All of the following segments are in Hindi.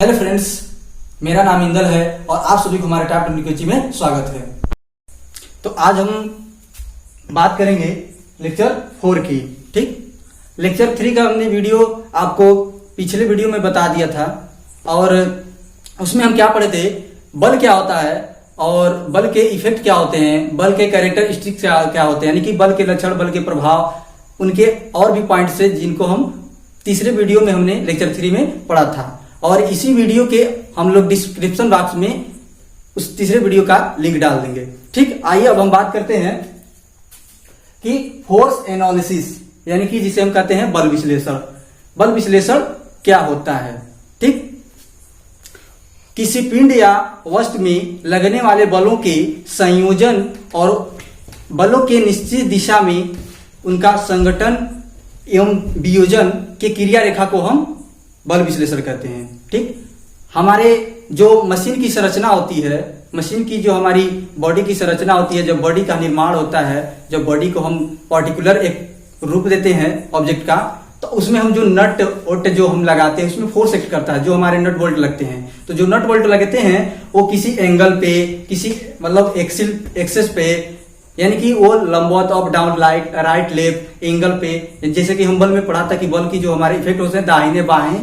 हेलो फ्रेंड्स, मेरा नाम इंदल है और आप सभी को हमारे टॉप टेक्नोलॉजी में स्वागत है। तो आज हम बात करेंगे लेक्चर 4 की। ठीक, लेक्चर 3 का हमने वीडियो आपको पिछले वीडियो में बता दिया था और उसमें हम क्या पढ़े थे, बल क्या होता है और बल के इफेक्ट क्या होते हैं, बल के कैरेक्टरिस्टिक क्या होते हैं, यानी कि बल के लक्षण, बल के प्रभाव, उनके और भी पॉइंट्स है जिनको हम तीसरे वीडियो में हमने लेक्चर 3 में पढ़ा था। और इसी वीडियो के हम लोग डिस्क्रिप्शन बॉक्स में उस तीसरे वीडियो का लिंक डाल देंगे। ठीक, आइए अब हम बात करते हैं कि फोर्स एनालिसिस, यानी कि जिसे हम कहते हैं बल विश्लेषण। बल विश्लेषण क्या होता है? ठीक, किसी पिंड या वस्तु में लगने वाले बलों के संयोजन और बलों के निश्चित दिशा में उनका संगठन एवं वियोजन के क्रिया रेखा को हम बल विश्लेषण कहते हैं। ठीक, हमारे जो मशीन की संरचना होती है, मशीन की जो हमारी बॉडी की संरचना होती है, जब बॉडी का निर्माण होता है, जब बॉडी को हम पर्टिकुलर एक रूप देते हैं ऑब्जेक्ट का, तो उसमें हम जो नट बोल्ट जो हम लगाते हैं उसमें फोर्स एक्ट करता है। जो हमारे नट बोल्ट लगते हैं, तो जो नट बोल्ट लगते हैं वो किसी एंगल पे, किसी मतलब एक्सिस पे, यानी कि वो लंबवत up down right left angle पे, जैसे कि हम बल में पढ़ा था कि बल की जो हमारे इफेक्ट होते हैं दाहिने बाएं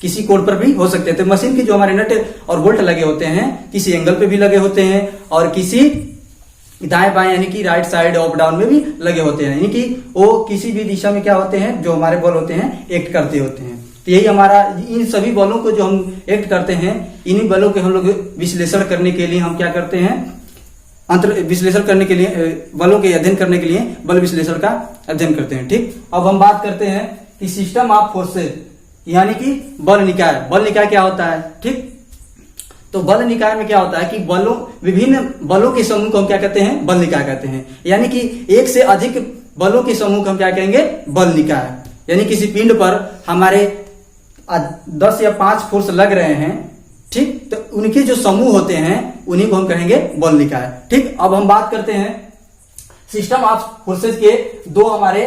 किसी कोण पर भी हो सकते हैं। तो मशीन की जो हमारे नट और बोल्ट लगे होते हैं किसी एंगल पे भी लगे होते हैं और किसी दाएं बाएं यानी कि राइट साइड अप डाउन में भी लगे होते हैं, यानी कि वो किसी भी दिशा में क्या होते हैं, जो हमारे बल होते हैं एक्ट करते होते हैं। तो यही हमारा, इन सभी बलों को जो हम एक्ट करते हैं, इन्हीं बलों के हम लोग विश्लेषण करने के लिए हम क्या करते हैं, विश्लेषण करने के लिए, बलों के अध्ययन करने के लिए बल विश्लेषण का अध्ययन करते हैं। ठीक, अब हम बात करते हैं कि सिस्टम ऑफ फोर्सेज, यानी कि बल निकाय। बल निकाय क्या होता है? ठीक, तो बल निकाय में क्या होता है कि बलों, विभिन्न बलों के समूह को हम क्या कहते हैं, बल निकाय कहते हैं। यानी कि एक से अधिक बलों के समूह को हम क्या कहेंगे, बल निकाय। यानी किसी पिंड पर हमारे 10 या 5 फोर्स लग रहे हैं, ठीक, तो उनके जो समूह होते हैं उन्हीं को हम कहेंगे बल निकाय। ठीक, अब हम बात करते हैं सिस्टम ऑफ फोर्सेज के दो हमारे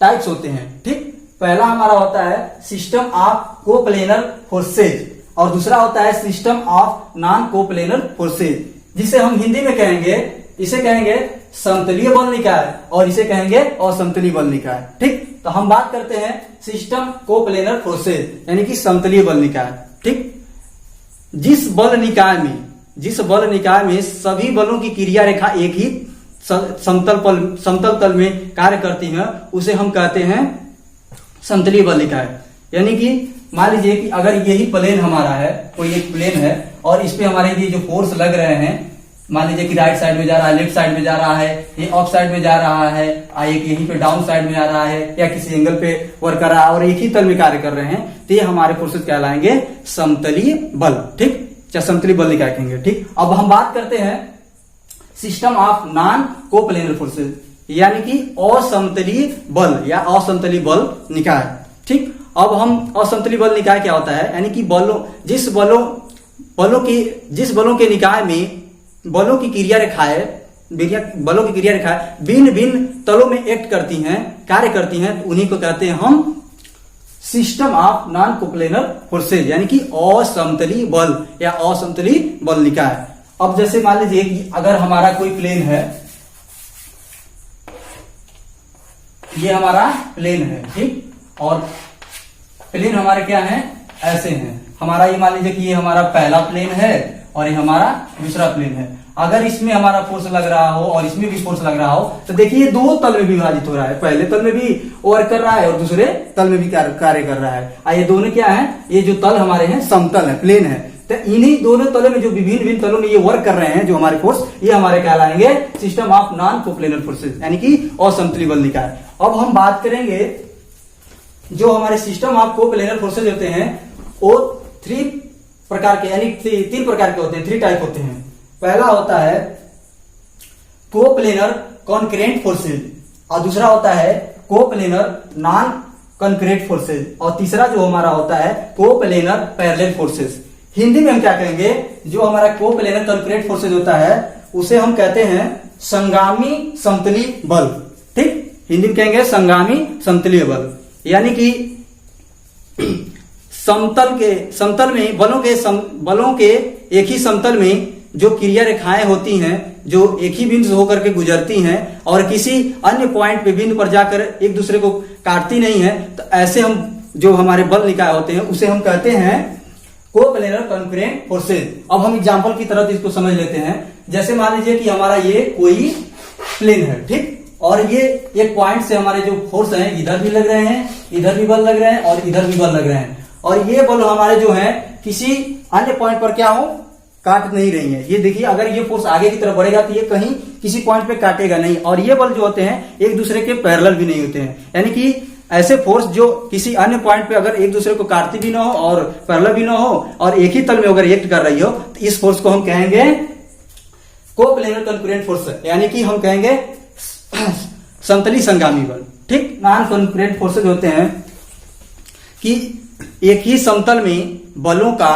टाइप्स होते हैं। ठीक, पहला हमारा होता है सिस्टम ऑफ कोप्लेनर फोर्सेज और दूसरा होता है system of non coplanar forces, जिसे हम हिंदी में कहेंगे, इसे कहेंगे समतलीय बल निकाय और इसे कहेंगे असमतलीय बल निकाय। ठीक, तो हम बात करते हैं सिस्टम कोप्लेनर फोर्सेज यानी कि समतलीय बल निकाय। ठीक, जिस बल निकाय में सभी बलों की क्रिया रेखा एक ही समतल तल में कार्य करती है, उसे हम कहते हैं समतलीय बल निकाय। यानी कि मान लीजिए कि अगर यही प्लेन हमारा है, कोई एक प्लेन है और इस पे हमारे ये जो फोर्स लग रहे हैं, मान लीजिए कि राइट साइड में जा रहा है, लेफ्ट साइड में जा रहा है, ये अप साइड में जा रहा है, एक यहीं पे डाउन साइड में आ रहा है या किसी एंगल पे वर्क कर रहा है और एक ही तल में कार्य कर रहे हैं, तो ये हमारे फोर्सेस कहलाएंगे समतलीय बल। ठीक, या समतलीय बल निकाय कहेंगे। ठीक, अब हम बात करते हैं system of non coplanar forces, यानी कि असमतलीय बल या असमतलीय बल निकाय। ठीक, अब हम असमतलीय बल निकाय क्या होता है, यानी कि जिस बलों के निकाय में बलों की क्रिया रेखाएं भिन्न भिन्न तलों में एक्ट करती हैं, कार्य करती हैं, तो उन्हीं को कहते हैं हम system of non coplanar forces, यानी कि असमतलीय बल या असमतलीय बल निकाय। अब जैसे मान लीजिए कि अगर हमारा कोई प्लेन है, ये हमारा प्लेन है, ठीक, और प्लेन हमारे क्या है, ऐसे हैं। हमारा ये मान लीजिए कि ये हमारा पहला प्लेन है और ये हमारा दूसरा प्लेन है। अगर इसमें हमारा फोर्स लग रहा हो और इसमें भी फोर्स लग रहा हो, तो देखिए ये दो तल में भी विभाजित हो रहा है, पहले तल में भी वर्क कर रहा है और दूसरे तल में भी कार्य कर रहा है। ये दोनों क्या है, ये जो तल हमारे हैं समतल है, प्लेन है, तो इन्हीं दोनों तलों में जो विभिन्न तलों में ये वर्क कर रहे हैं जो हमारे फोर्स, ये हमारे कहलाएंगे system of non coplanar forces, यानी कि असमतलीय बल निकाय। अब हम बात करेंगे जो हमारे सिस्टम ऑफ कोप्लेनर फोर्सेज होते हैं वो 3 प्रकार के, यानी 3 प्रकार के होते हैं, 3 टाइप होते हैं। पहला होता है कोप्लेनर कॉन्करेंट फोर्सेज और दूसरा होता है कोप्लेनर नॉन कॉन्करेंट फोर्सेज और तीसरा जो हमारा होता है कोप्लेनर पैरेलल फोर्सेज। हिंदी में हम क्या कहेंगे, जो हमारा कोप्लेनर कॉन्करेंट फोर्सेज होता है उसे हम कहते हैं संगामी समतलीय बल। ठीक, हिंदी में कहेंगे संगामी समतलीय बल, यानी कि समतल में बलों के एक ही समतल में जो क्रिया रेखाएं होती हैं, जो एक ही बिंदु से होकर के गुजरती हैं और किसी अन्य पॉइंट पे बिंदु पर जाकर एक दूसरे को काटती नहीं है, तो ऐसे हम जो हमारे बल निकाय होते हैं उसे हम कहते हैं कोप्लेनर कॉन्करेंट फोर्सेज। अब हम एग्जांपल की तरह इसको समझ लेते हैं। जैसे मान लीजिए कि हमारा ये कोई प्लेन है, ठीक, और ये एक पॉइंट से हमारे जो फोर्स हैं इधर भी लग रहे हैं, इधर भी बल लग रहे हैं और इधर भी बल लग रहे हैं, और ये बल हमारे जो है किसी अन्य पॉइंट पर क्या हो, काट नहीं रही है। ये देखिए, अगर ये फोर्स आगे की तरफ बढ़ेगा तो ये कहीं किसी पॉइंट पे काटेगा नहीं, और ये बल जो होते हैं एक दूसरे के पैरेलल भी नहीं होते हैं। यानी कि ऐसे फोर्स जो किसी अन्य पॉइंट पे अगर एक दूसरे को काटती भी ना हो और पैरेलल भी ना हो और एक ही तल में अगर एक्ट कर रही हो, तो इस फोर्स को हम कहेंगे कोप्लेनर कॉन्करेंट फोर्स, यानी कि हम कहेंगे समतली संगामी बल, ठीक। नॉन कॉन्करेंट फोर्सेज होते हैं कि एक ही समतल में बलों का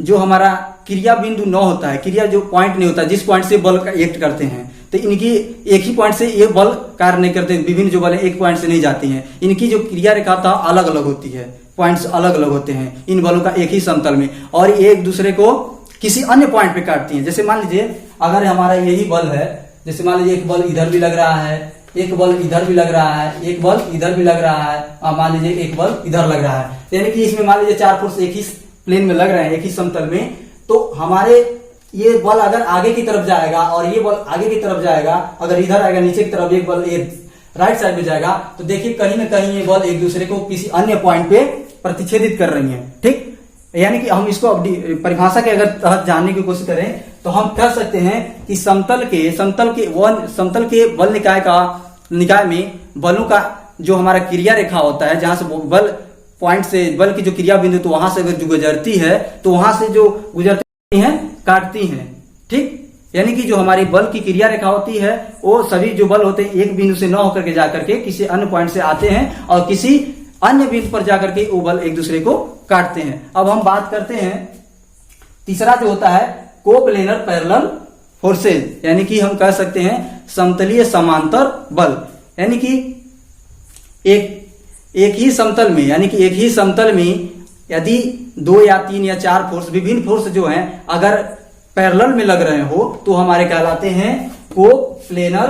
जो हमारा क्रिया बिंदु न होता है, क्रिया जो पॉइंट नहीं होता, जिस पॉइंट से बल एक्ट करते हैं, तो इनकी एक ही पॉइंट से ये बल कार्य नहीं करते, विभिन्न जो बल एक पॉइंट से नहीं जाती हैं। इनकी जो क्रिया रेखा था अलग अलग होती है, पॉइंट्स अलग अलग होते हैं इन बलों का एक ही समतल में, और ये एक दूसरे को किसी अन्य पॉइंट पे काटती हैं। जैसे मान लीजिए अगर हमारा यही बल है, जैसे मान लीजिए एक बल इधर भी लग रहा है, एक बल इधर भी लग रहा है, एक बल इधर भी लग रहा है, मान लीजिए एक बल इधर लग रहा है, यानी कि इसमें मान लीजिए 4 फोर्स एक ही प्लेन में लग रहे हैं, एक ही समतल में, तो हमारे ये बल अगर आगे की तरफ जाएगा और ये बल आगे की तरफ जाएगा, अगर इधर आएगा नीचे की तरफ एक बल राइट साइड में जाएगा, तो देखिए कहीं ना कहीं ये बल एक दूसरे को किसी अन्य पॉइंट पे प्रतिच्छेदित कर रही हैं, ठीक। यानी कि हम इसको परिभाषा के अगर तहत जानने की कोशिश करें तो हम कह सकते हैं कि समतल के बल निकाय में बलों का जो हमारा क्रिया रेखा होता है, जहां से बल पॉइंट से बल की जो क्रिया बिंदु तो वहां से अगर जो गुजरती है तो वहां से जो गुजरती हैं काटती हैं, ठीक। यानी कि जो हमारी बल की क्रिया रेखा होती है वो सभी जो बल होते हैं एक बिंदु से न होकर के जाकर के किसी अन्य पॉइंट से आते हैं और किसी अन्य बिंदु पर जाकर के वो बल एक दूसरे को काटते हैं। अब हम बात करते हैं तीसरा जो होता है कोप्लेनर पैरेलल फोर्सेज, यानी कि हम कह सकते हैं समतलीय समांतर बल, यानी कि एक ही समतल में, यानी कि एक ही समतल में यदि 2 या 3 या 4 फोर्स, विभिन्न फोर्स जो हैं अगर पैरेलल में लग रहे हो तो हमारे कहलाते हैं कोप्लेनर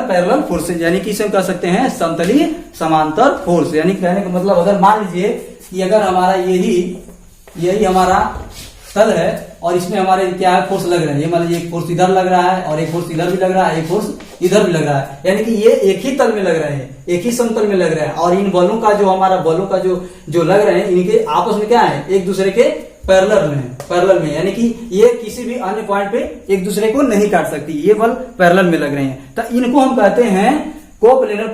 पैरेलल फोर्सेज, यानी कि इसे कह सकते हैं समतलीय समांतर फोर्स। यानी कहने का मतलब अगर मान लीजिए कि अगर हमारा यही हमारा तल है और इसमें हमारे क्या है फोर्स लग रहे हैं, ये मान लीजिए एक फोर्स इधर लग रहा है और एक फोर्स इधर भी लग रहा है, एक फोर्स इधर भी लग रहा है, यानी कि ये एक ही तल में लग रहे हैं, एक ही समतल में लग रहे हैं, और इन बलों का जो हमारा बलों का जो लग रहे हैं इनके आपस में क्या है, एक दूसरे के पैरेलल में, यानी कि ये किसी भी अन्य पॉइंट पे एक दूसरे को नहीं काट सकती, ये बल पैरेलल में लग रहे हैं, तो इनको हम कहते हैं कोप्लेनर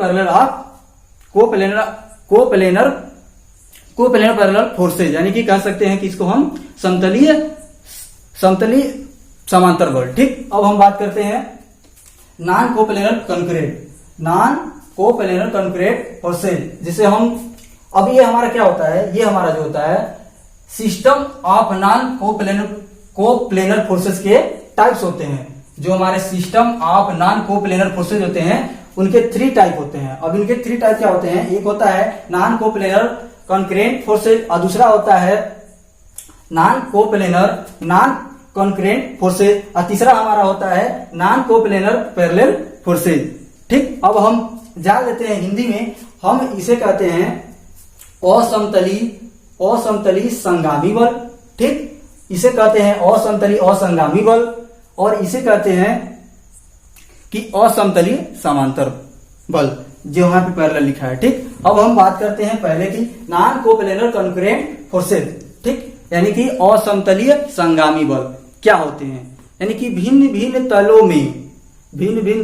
पैरेलल फोर्सेज, यानी कि कह सकते हैं कि इसको हम समतलीय समांतर बल, ठीक। अब हम बात करते हैं नॉन कोप्लेनर कॉन्करेंट फोर्सेज, जिसे हम अब ये हमारा क्या होता है, ये हमारा जो होता है system of non coplanar forces के टाइप्स होते हैं। जो हमारे system of non coplanar forces होते हैं उनके 3 टाइप होते हैं। अब इनके 3 टाइप क्या होते हैं, एक होता है नॉन कोप्लेनर कॉन्करेंट फोर्सेज और दूसरा होता है नॉन कॉन्करेंट फोर्सेज और तीसरा हमारा होता है नॉन कोप्लेनर पैरेलल फोर्सेज, ठीक। अब हम जान लेते हैं हिंदी में, हम इसे कहते हैं असमतली संगामी बल, ठीक। इसे कहते हैं असमतली असंगामी बल और इसे कहते हैं कि असमतलीय समांतर बल, जो यहाँ पे पैरेलल लिखा है, ठीक। अब हम बात करते हैं पहले की नॉन कोप्लेनर कॉन्करेंट फोर्सेज, ठीक, यानी कि असमतलीय संगामी बल क्या होते हैं, यानी कि भिन्न भिन्न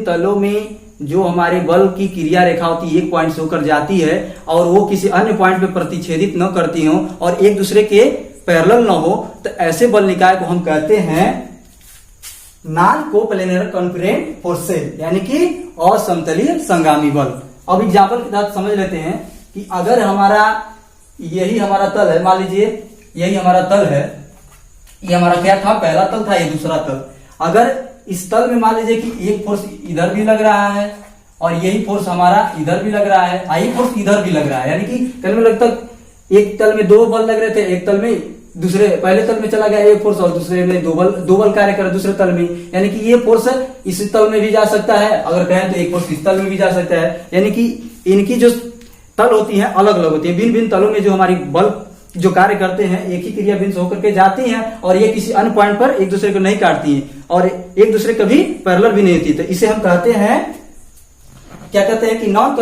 तलों में जो हमारे बल की क्रिया रेखा होती है एक पॉइंट से होकर जाती है और वो किसी अन्य पॉइंट पे प्रतिच्छेदित न करती हो और एक दूसरे के पैरेलल न हो, तो ऐसे बल निकाय को हम कहते हैं नॉन कोप्लेनर कॉन्करेंट फोर्सेज, यानी कि असमतलीय संगामी बल। अब एग्जाम्पल के तहत समझ लेते हैं कि अगर यही हमारा तल है, मान लीजिए यही हमारा तल है, ये हमारा क्या था, पहला तल था, ये दूसरा तल। अगर इस तल में मान लीजिए कि एक फोर्स इधर भी लग रहा है और यही फोर्स हमारा इधर भी लग रहा है, यही फोर्स इधर भी लग रहा है, यानी कि कहने में लगता एक तल में 2 बल लग रहे थे, एक तल में दूसरे पहले तल में चला गया एक फोर्स और दूसरे में 2 बल कार्य कर दूसरे तल में, यानी कि ये फोर्स इस तल में भी जा सकता है, अगर कहें तो एक फोर्स इस तल में भी जा सकता है। यानी कि इनकी जो तल होती है अलग अलग होती है, भिन्न भिन्न तलों में जो हमारी बल जो कार्य करते हैं एक ही क्रिया बिंदु होकर के जाती हैं और ये किसी अन्य पॉइंट पर एक दूसरे को नहीं काटती हैं और एक दूसरे कभी पैरेलल भी नहीं होती। तो इसे हम कहते हैं, क्या कहते हैं कि नॉन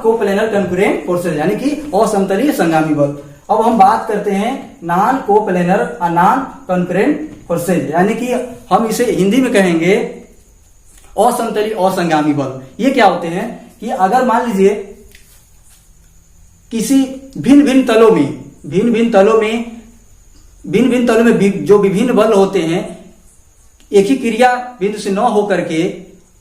कोप्लेनर कंकरेंट फोर्सेज, यानी कि असमतलीय संगामी बल। अब हम बात करते हैं नॉन कोप्लेनर और नॉन कंकरेंट फोर्सेज, यानी कि हम इसे हिंदी में कहेंगे असमतलीय असंगामी बल। ये क्या होते हैं कि अगर मान लीजिए किसी भिन्न भिन्न तलों में जो विभिन्न बल होते हैं एक ही क्रिया बिंदु से न होकर के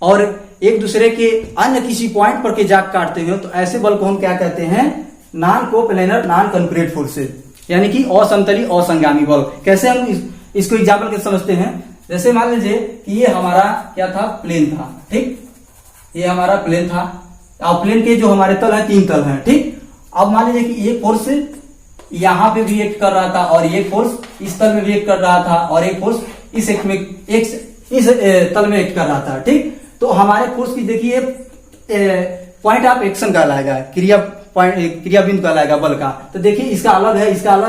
और एक दूसरे के अन्य किसी पॉइंट पर के जाग काटते हैं, तो ऐसे बल को हम क्या कहते हैं, non coplanar non concurrent forces, यानी कि असमतलीय असंगामी बल। कैसे हम इसको एग्जाम्पल के समझते हैं, जैसे मान लीजिए कि ये हमारा क्या था, प्लेन था, ठीक, ये हमारा प्लेन था और प्लेन के जो हमारे तल है 3 तल है, ठीक। अब मान लीजिए कि एक फोर्स यहां पे भी एक्ट कर रहा था और एक फोर्स इस तल में भी एक्ट कर रहा था और एक फोर्स इस तल में एक्ट कर रहा था, ठीक। तो हमारे फोर्स की देखिए पॉइंट ऑफ एक्शन कहलाएगा, क्रिया बिंदु कहलाएगा बल का। तो देखिए इसका अलग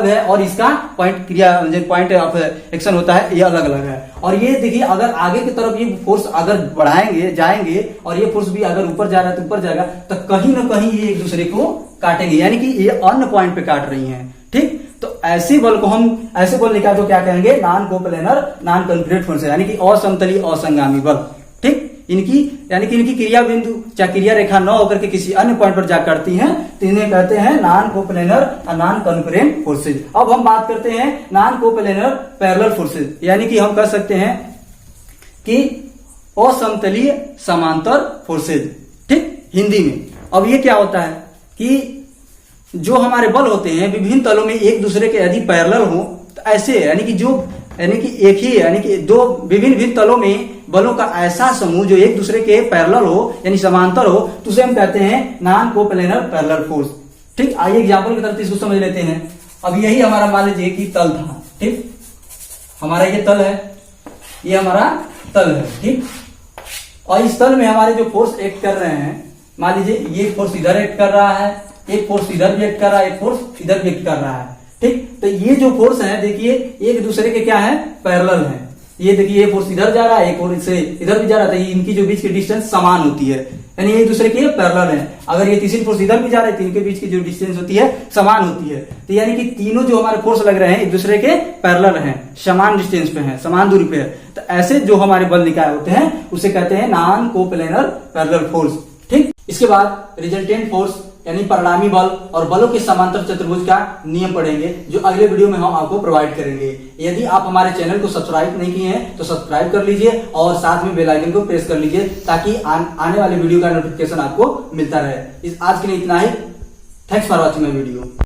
है और इसका पॉइंट ऑफ एक्शन होता है, ये अलग अलग है। और ये देखिए अगर आगे की तरफ ये फोर्स अगर बढ़ाएंगे जाएंगे और ये फोर्स भी अगर ऊपर जा रहा है तो ऊपर जाएगा, तो कहीं ना कहीं ये एक दूसरे को काटेंगे, यानी कि ये अन्य पॉइंट पे काट रही हैं, ठीक। तो ऐसे बल निकाल तो क्या कहेंगे, non coplanar non concurrent force, यानी कि असमतलीय असंगामी बल, ठीक। यानी कि इनकी क्रिया बिंदु चाहे क्रिया रेखा न होकर के किसी अन्य पॉइंट पर जा करती हैं, तो इन्हें कहते हैं नॉन कोप्लेनर और नॉन कंकरेंट फोर्सेज। अब हम बात करते हैं नॉन कोप्लेनर पैरेलल फोर्सेज, यानी कि हम कह सकते हैं कि असमतलीय समांतर फोर्सेज, ठीक, हिंदी में। अब ये क्या होता है कि जो हमारे बल होते हैं विभिन्न तलों में एक दूसरे के यदि पैरेलल हो, तो ऐसे यानी कि दो विभिन्न तलों में बलों का ऐसा समूह जो एक दूसरे के पैरेलल हो यानी समांतर हो, तो उसे हम कहते हैं नॉन कोप्लेनर पैरेलल फोर्स, ठीक। आइए एग्जाम्पल की तरफ इसको समझ लेते हैं। अब यही हमारा मान लीजिए कि तल था, ठीक, हमारा ये तल है, ये हमारा तल है, ठीक। और इस तल में हमारे जो फोर्स एक्ट कर रहे हैं, मान लीजिए ये फोर्स इधर एक्ट कर रहा है, एक फोर्स इधर भी एक्ट कर रहा है, एक फोर्स इधर भी एक्ट कर रहा है, ठीक। तो ये जो फोर्स है देखिए एक दूसरे के क्या है, पैरेलल है। ये देखिए ये फोर्स इधर जा रहा है, एक और से इधर भी जा रहा था, इनकी जो बीच की डिस्टेंस समान होती है, यानी एक दूसरे के पैरेलल है। अगर ये तीसरी फोर्स इधर भी जा रही है तो इनके बीच की जो डिस्टेंस होती है समान होती है। तो यानी कि तीनों जो हमारे फोर्स लग रहे हैं एक दूसरे के पैरेलल हैं, समान डिस्टेंस पे हैं, समान दूरी पे है। तो ऐसे जो हमारे बल निकाय होते हैं उसे कहते हैं नॉन कोप्लेनर पैरेलल फोर्स, ठीक। इसके बाद रिजल्टेंट फोर्स यानी परिणामी बल और बलों के समांतर चतुर्भुज का नियम पढ़ेंगे, जो अगले वीडियो में हम आपको प्रोवाइड करेंगे। यदि आप हमारे चैनल को सब्सक्राइब नहीं किए हैं तो सब्सक्राइब कर लीजिए और साथ में बेल आइकन को प्रेस कर लीजिए ताकि आने वाले वीडियो का नोटिफिकेशन आपको मिलता रहे। आज के लिए इतना ही। Thanks for watching my video.